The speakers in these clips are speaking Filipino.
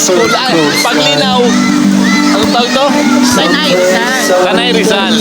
School. Paglinaw. Anong tawag to? Sanay Rizal. Sanay Rizal.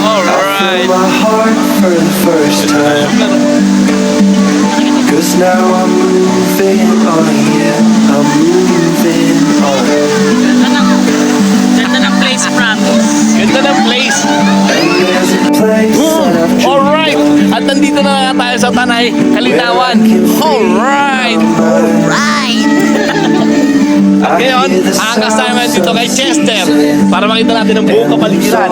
Alright. My heart for the first time. Cause now I'm moving on, yeah, I'm moving on. Ganda ng place, promise. Ganda ng place. And there's a place that I've dreamed Alright. At nandito na nga tayo sa Tanay, Kalinawan. Alright. Right! At ngayon, aangas tayo ngayon dito kay Chester para makita natin ang buong kapaligiran.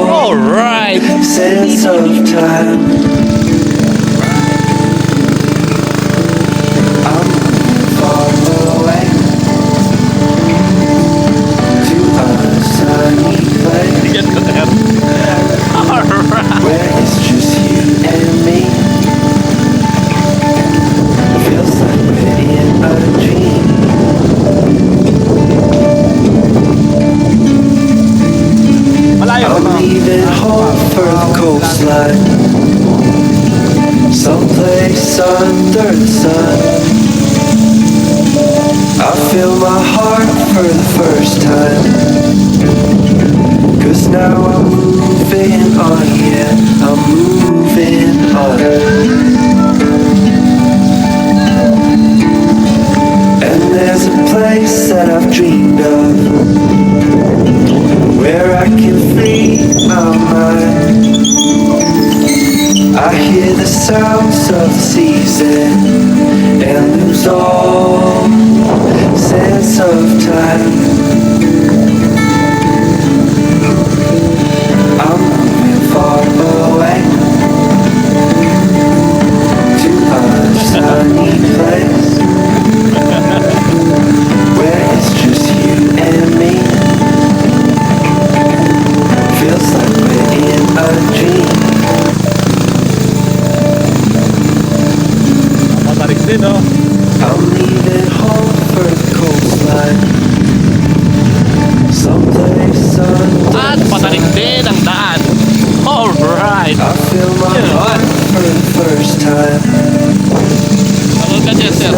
Alright. sense of time. I'm far away to a sunny place Alright. where it's just you and me. Feels like we're in a dream. Malayo I'm na. leaving home for the coastline, someplace under the sun. I feel my heart for the first time, cause now I'm moving on, yeah, I'm moving on. And there's a place that I've dreamed of, where I can free my mind. I hear the sounds of the season and lose all sense of time. I'm moving far away to a sunny place where it's just you and me. Feels like we're in a dream. Matarik din, no? I'm leaving home for the coastline, someplace At under. patarik din ang daan. Alright. I feel my heart for the first time. Tawag ka, Chester.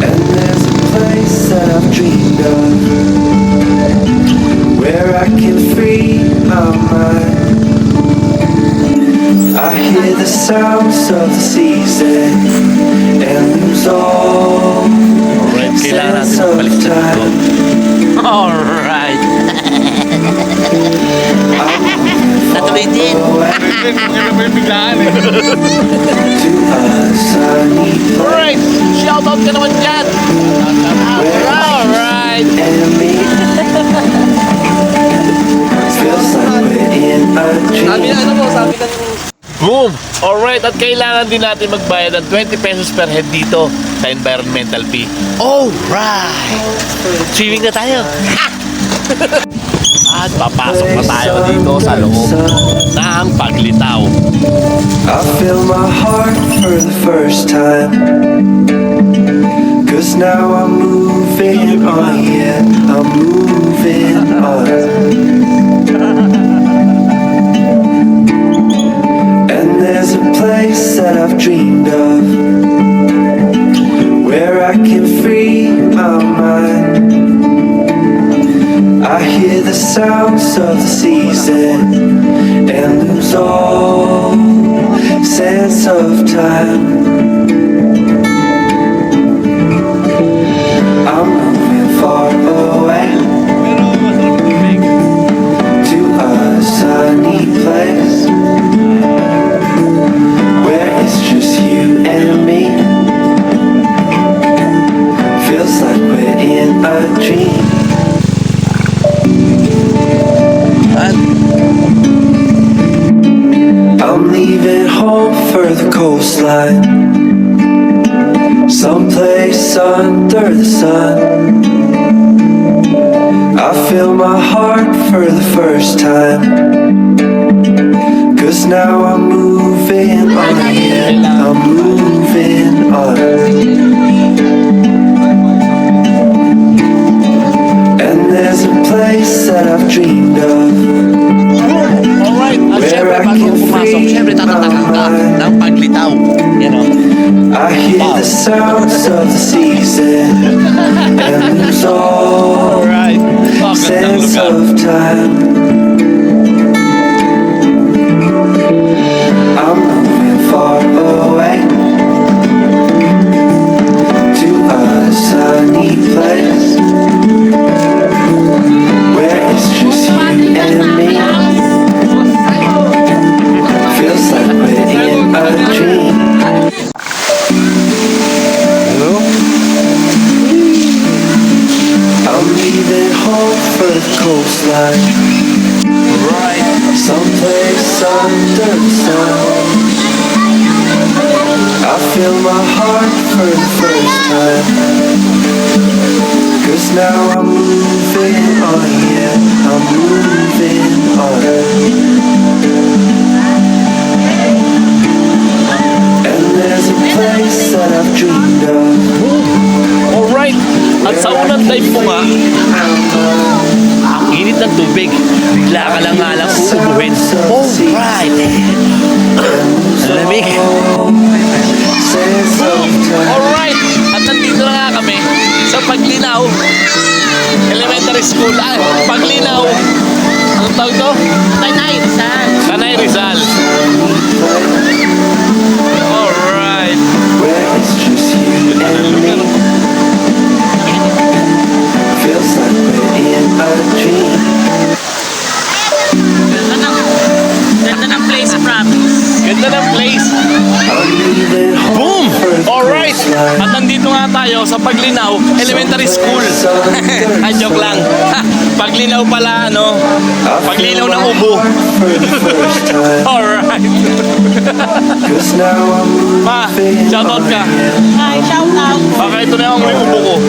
And there's a place that I've dreamed of, where I can free my mind. I hear the sounds of the season and lose all Alright, kailangan sense natin of balik sa time. dito. Alright. Natuloy din. Biglaan eh. To a sunny place Alright. Shoutout ka naman dyan. Alright. and me. Feels like we're in a Sabi na dream. ano mo, sabi ng Boom! Alright, at kailangan din natin magbayad ng 20 pesos per head dito sa environmental fee. Alright! Swimming na tayo! At papasok na tayo dito sa loob ng paglitaw. I feel my heart for the first time, cause now I'm moving on, yeah, I'm moving on. And there's a place that I've dreamed of, where I can free my mind. I hear the sounds of the season and lose all sense of time. I'm moving far away to a sunny place where it's just you and me. Feels like we're in a dream. I'm leaving home for the coastline, someplace under the sun. I feel my heart for the first time, cause now I'm moving on, yeah, I'm moving on. And there's a place that I've dreamed of, sounds of the season and lose all Alright. Oh, gandang sense lugar. of time. I'm moving far away to a sunny place where it's just you and me. Feels like we're in a dream. Hello? I'm leaving home for the coastline, Right. someplace under the sun. I feel my heart for the first time, 'cause now I'm moving on, yeah, I'm moving on. And there's a place that I've dreamed of. Alright. At sa unang dive mo nga, ang init ng tubig. Bigla ka lang nga lang uubuhin. Alright. Ang lamig. Sense of time. Alright. At nandito na nga kami sa Paglinaw Elementary School. Paglinaw. Anong tawag to? Tanay, Rizal. Tanay Rizal. Alright. Where it's just you and me. Feels like we're in a dream. Ganda ng place, promise. Ganda ng place. I'm leaving Boom! home for the Alright! coastline. At nandito nga tayo sa Paglinaw Elementary School. Joke lang. Paglinaw pala, ano? Paglinaw ng ubo. For the first time. Alright. 'Cause now I'm Ma, moving shoutout ka. on. Hi, shout out. Baka ito na yung ubo ko.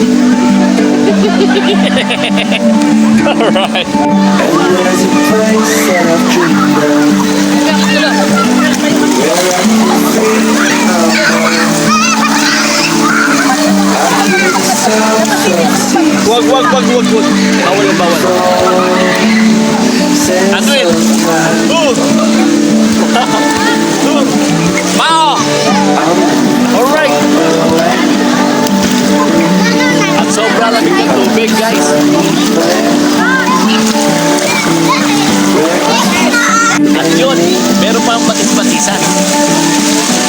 Alright. And there's a place that I've dreamed of. Where I can free my mind. I hear the sounds of the sea. Wag. Bawal. Sense Andwin. of time. Pao! Alright. At sobra lamig ng tubig, guys. At yun, meron pang batis-batisan.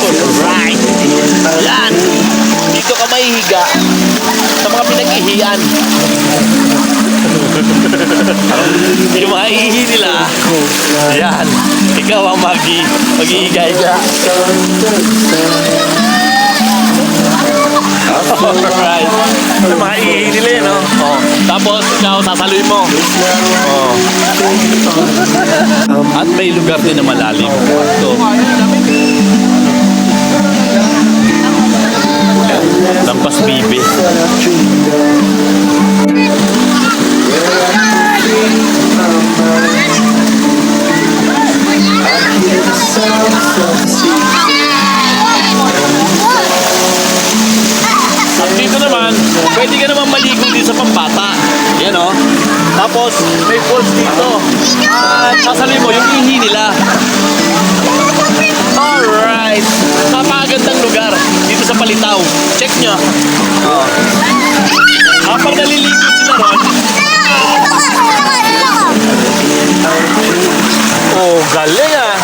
Alright. Yan. Dito ka mahihiga sa mga pinag-ihian. Yung mga ihi nila, yan. Ikaw ang mag-ihiga-higa. Alright. Yung mga ihi nila yun, no? Oh. Tapos, ikaw, sasaluin mo. Oh. At may lugar din na malalim. So, lampas bibi. At dito naman, pwede ka naman maligo din sa pambata. Yan o. Tapos, may falls dito. At sasaluin mo yung ihi nila. Alright. Napakagandang lugar dito sa Palitaw. Check nyo. Oh. Kapag naliligo sila ron, oh, galing ah.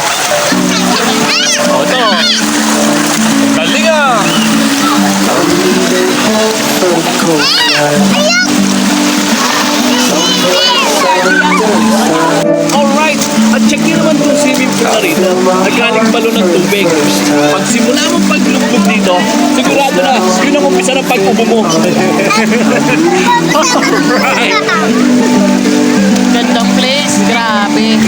Oh, ito. Galing ah. I'm leaving home for the coastline. Alright. At check nyo naman kung swimming pool na rito. Nagkaling balo ng tubig. Pag simula mong paglubog dito, sigurado na, yun ang umpisa ng pag-ubo mo. Alright. Gandang place, grabe.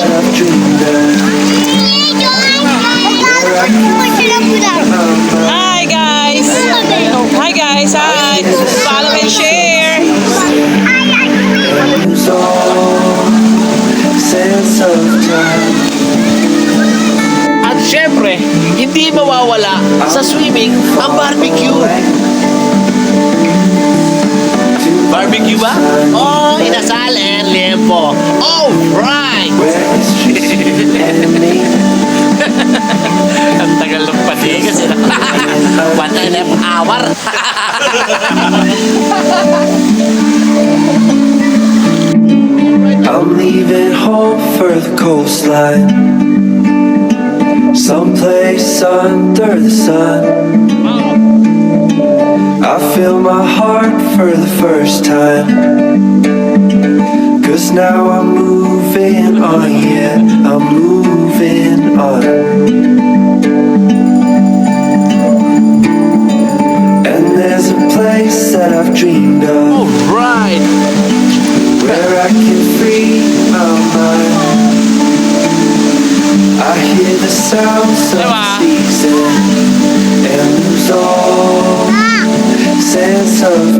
That I've dreamed of. Hi guys! Hi guys! Hi! Follow and share! Lose all sense of time. At syempre, hindi mawawala sa swimming ang barbecue. Barbecue ba? Oh, inasal and liempo. Alright! Where it's just you and me. Ang tagal ng patigas. 1.5 hour. I'm leaving home for the coastline, someplace under the sun. I feel my heart for the first time, 'cause now I'm moving on, yeah, I'm moving on. And there's a place that I've dreamed of, Alright. where I can free my mind. I hear the sounds of the Diba? season and lose all sense of